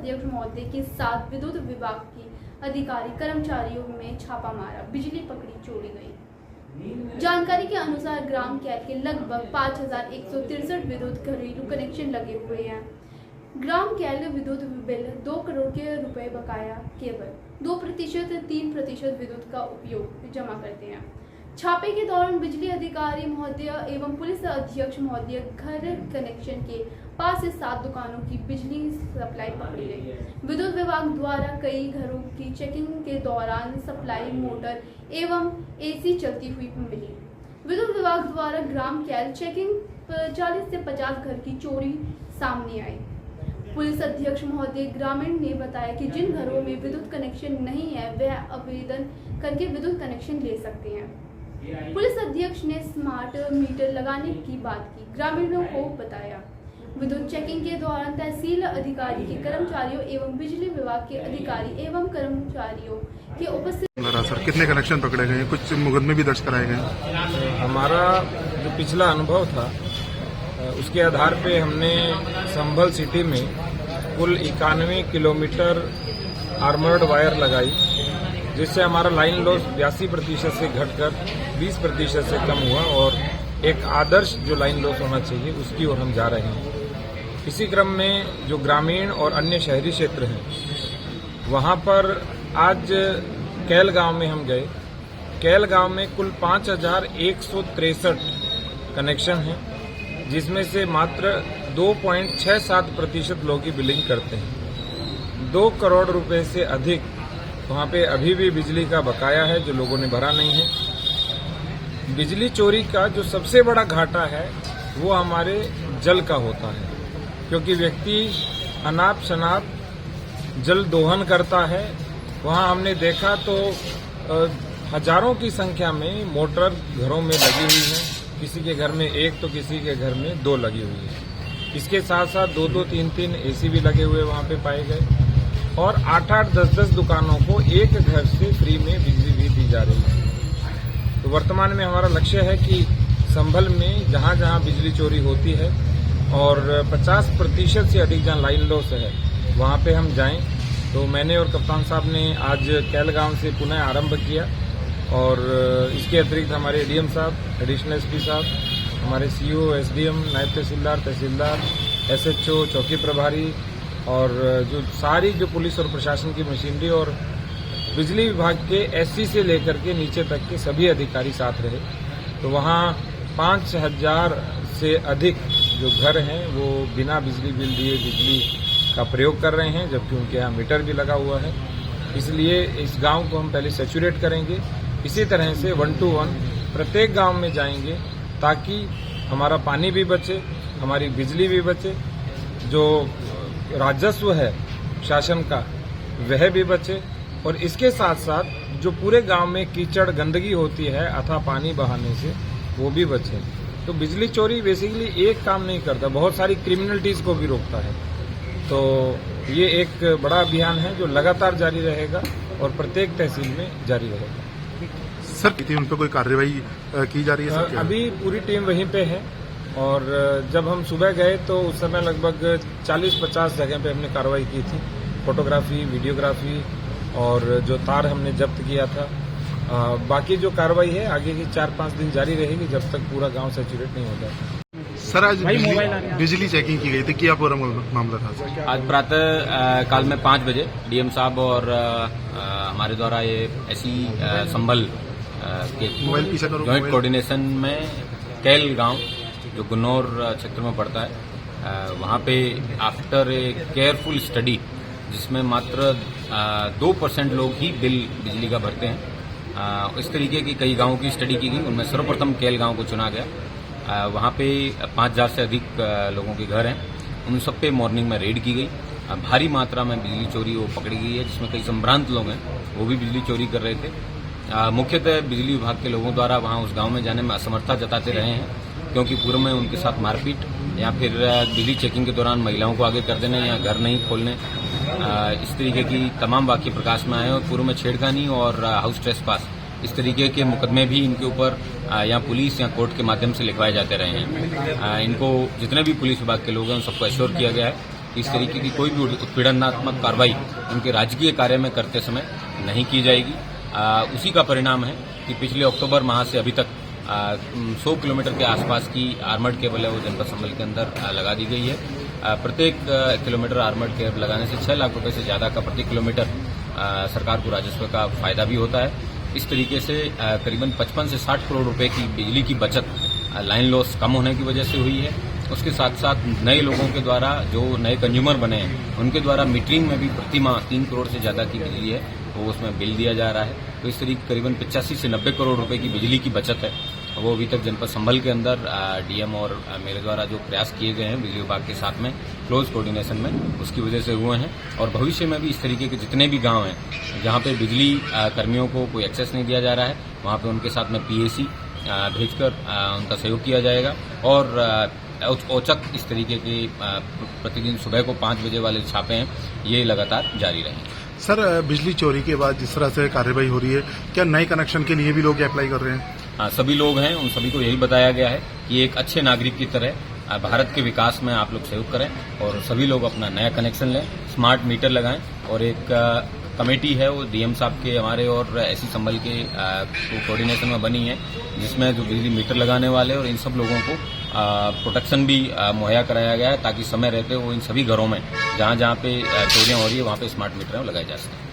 अध्यक्ष महोदय के साथ विद्युत विभाग के अधिकारी कर्मचारियों में छापा मारा, बिजली पकड़ी, चोरी गई। जानकारी के अनुसार ग्राम कैल के लगभग 5163 विद्युत घरेलू कनेक्शन लगे हुए हैं। ग्राम कैल विद्युत बिल 2 करोड़ के रुपए बकाया केवल 2%, 3% विद्युत का उपयोग जमा करते हैं। छापे के दौरान बिजली अधिकारी महोदय एवं पुलिस अधीक्षक महोदय घर कनेक्शन के पास से 7 दुकानों की बिजली सप्लाई पकड़ी गई। विद्युत विभाग द्वारा कई घरों की चेकिंग के दौरान सप्लाई मोटर एवं एसी चलती हुई मिली। विद्युत विभाग द्वारा ग्राम कैल चेकिंग 40 से 50 घर की चोरी सामने आई। पुलिस अधीक्षक महोदय ग्रामीण ने बताया कि जिन घरों में विद्युत कनेक्शन नहीं है वह आवेदन करके विद्युत कनेक्शन ले सकते हैं। पुलिस अधीक्षक ने स्मार्ट मीटर लगाने की बात की, ग्रामीणों को बताया। विद्युत चेकिंग के दौरान तहसील अधिकारी के कर्मचारियों एवं बिजली विभाग के अधिकारी एवं कर्मचारियों के उपस्थित। सर, कितने कनेक्शन पकड़े गए, कुछ मुकदमे भी दर्ज कराए गए? हमारा जो पिछला अनुभव था उसके आधार पे हमने संभल सिटी में कुल 91 किलोमीटर आर्मर्ड वायर लगाई, जिससे हमारा लाइन लॉस 82% से घटकर 20% से कम हुआ और एक आदर्श जो लाइन लॉस होना चाहिए उसकी ओर हम जा रहे हैं। इसी क्रम में जो ग्रामीण और अन्य शहरी क्षेत्र हैं वहां पर आज कैल गांव में हम गए। कैल गांव में कुल 5163 कनेक्शन हैं, जिसमें से मात्र 2.67% लोग ही बिलिंग करते हैं। 2 करोड़ रुपए से अधिक वहां पे अभी भी बिजली का बकाया है जो लोगों ने भरा नहीं है। बिजली चोरी का जो सबसे बड़ा घाटा है वो हमारे जल का होता है, क्योंकि व्यक्ति अनाप शनाप जल दोहन करता है। वहां हमने देखा तो हजारों की संख्या में मोटर घरों में लगी हुई है, किसी के घर में 1 तो किसी के घर में 2 लगी हुई है। इसके साथ साथ 2-2, 3-3 एसी भी लगे हुए वहां पे पाए गए और 8-8, 10-10 दुकानों को एक घर से फ्री में बिजली भी दी जा रही है। तो वर्तमान में हमारा लक्ष्य है कि संभल में जहां जहां बिजली चोरी होती है और 50% से अधिक जहां लाइन लॉस है वहां पे हम जाएं। तो मैंने और कप्तान साहब ने आज कैल गांव से पुनः आरंभ किया और इसके अतिरिक्त हमारे एडीएम साहब, एडिशनल एसपी साहब, हमारे सीओ, एसडीएम, नायब तहसीलदार, एसएचओ, चौकी प्रभारी और जो सारी जो पुलिस और प्रशासन की मशीनरी और बिजली विभाग के एससी से लेकर के नीचे तक के सभी अधिकारी साथ रहे। तो वहाँ 5000 से अधिक जो घर हैं वो बिना बिजली बिल दिए बिजली का प्रयोग कर रहे हैं, जबकि उनके यहाँ मीटर भी लगा हुआ है। इसलिए इस गांव को हम पहले सैचुरेट करेंगे। इसी तरह से 1 to 1 प्रत्येक गांव में जाएंगे ताकि हमारा पानी भी बचे, हमारी बिजली भी बचे, जो राजस्व है शासन का वह भी बचे और इसके साथ साथ जो पूरे गांव में कीचड़ गंदगी होती है अथवा पानी बहाने से वो भी बचे। तो बिजली चोरी बेसिकली एक काम नहीं करता, बहुत सारी क्रिमिनलिटीज को भी रोकता है। तो ये एक बड़ा अभियान है जो लगातार जारी रहेगा और प्रत्येक तहसील में जारी रहेगा। सर, उन पर कोई कार्रवाई की जा रही है? सर, अभी पूरी टीम वहीं पे है और जब हम सुबह गए तो उस समय लगभग 40-50 जगह पे हमने कार्रवाई की थी, फोटोग्राफी, वीडियोग्राफी और जो तार हमने जब्त किया था। बाकी जो कार्रवाई है आगे की 4-5 दिन जारी रहेगी जब तक पूरा गांव सैचुरेट नहीं हो जाता। सर, आज बिजली चेकिंग की गई थी, क्या पूरा मामला था सर? आज प्रातः काल में 5 बजे डीएम साहब और हमारे द्वारा ये ऐसी संभल के जॉइंट कोऑर्डिनेशन में कैल गांव जो गुन्नौर क्षेत्र में पड़ता है वहां पे आफ्टर ए केयरफुल स्टडी जिसमें मात्र 2% लोग ही बिल बिजली का भरते हैं, इस तरीके की कई गांवों की स्टडी की गई। उनमें सर्वप्रथम कैल गांव को चुना गया। वहां पे 5000 से अधिक लोगों के घर हैं, उन सब पे मॉर्निंग में रेड की गई। भारी मात्रा में बिजली चोरी वो पकड़ी गई है, जिसमें कई संभ्रांत लोग हैं वो भी बिजली चोरी कर रहे थे। मुख्यतः बिजली विभाग के लोगों द्वारा वहां उस गांव में जाने में असमर्थता जताते रहे हैं, क्योंकि पूर्व में उनके साथ मारपीट या फिर बिजली चेकिंग के दौरान महिलाओं को आगे कर देने या घर नहीं खोलने, इस तरीके की तमाम वाक्य प्रकाश में आए और पूर्व में छेड़खानी और हाउस ट्रेसपास इस तरीके के मुकदमे भी इनके ऊपर या पुलिस या कोर्ट के माध्यम से लिखवाए जाते रहे हैं। इनको जितने भी पुलिस विभाग के लोग हैं उन सबको एश्योर किया गया है इस तरीके की कोई भी उत्पीड़नात्मक कार्रवाई उनके राजकीय कार्य में करते समय नहीं की जाएगी। उसी का परिणाम है कि पिछले अक्टूबर माह से अभी तक 100 किलोमीटर के आसपास की आर्मर्ड केबल है वो जनपद संभल के अंदर लगा दी गई है। प्रत्येक किलोमीटर आर्मर्ड केबल लगाने से 6 लाख रुपए से ज्यादा का प्रति किलोमीटर सरकार को राजस्व का फायदा भी होता है। इस तरीके से करीबन 55 से 60 करोड़ रुपए की बिजली की बचत लाइन लॉस कम होने की वजह से हुई है। उसके साथ साथ नए लोगों के द्वारा जो नए कंज्यूमर बने हैं उनके द्वारा मीटरिंग में भी प्रति माह 3 करोड़ से ज्यादा की बिजली है वो उसमें बिल दिया जा रहा है। तो इस तरीके करीबन 85 से 90 करोड़ रुपए की बिजली की बचत है वो अभी तक जनपद संभल के अंदर डीएम और मेरे द्वारा जो प्रयास किए गए हैं बिजली विभाग के साथ में क्लोज कोऑर्डिनेशन में उसकी वजह से हुए हैं। और भविष्य में भी इस तरीके के जितने भी गांव हैं जहां पे बिजली कर्मियों को कोई एक्सेस नहीं दिया जा रहा है वहां पे उनके साथ में पीएसी भेजकर उनका सहयोग किया जाएगा। और औचक इस तरीके के प्रतिदिन सुबह को 5 बजे वाले छापे हैं ये लगातार जारी रहेंगे। सर, बिजली चोरी के बाद जिस तरह से कार्रवाई हो रही है, क्या नए कनेक्शन के लिए भी लोग अप्लाई कर रहे हैं? हाँ, सभी लोग हैं, उन सभी को यही बताया गया है कि एक अच्छे नागरिक की तरह भारत के विकास में आप लोग सहयोग करें और सभी लोग अपना नया कनेक्शन लें, स्मार्ट मीटर लगाएं। और एक कमेटी है वो डीएम साहब के हमारे और एसी संभल के कोऑर्डिनेशन में बनी है जिसमें जो बिजली मीटर लगाने वाले और इन सब लोगों को प्रोटेक्शन भी मुहैया कराया गया है ताकि समय रहते वो इन सभी घरों में जहां पे चोरियां हो रही है वहां पे स्मार्ट मीटर लगाए जा सकें।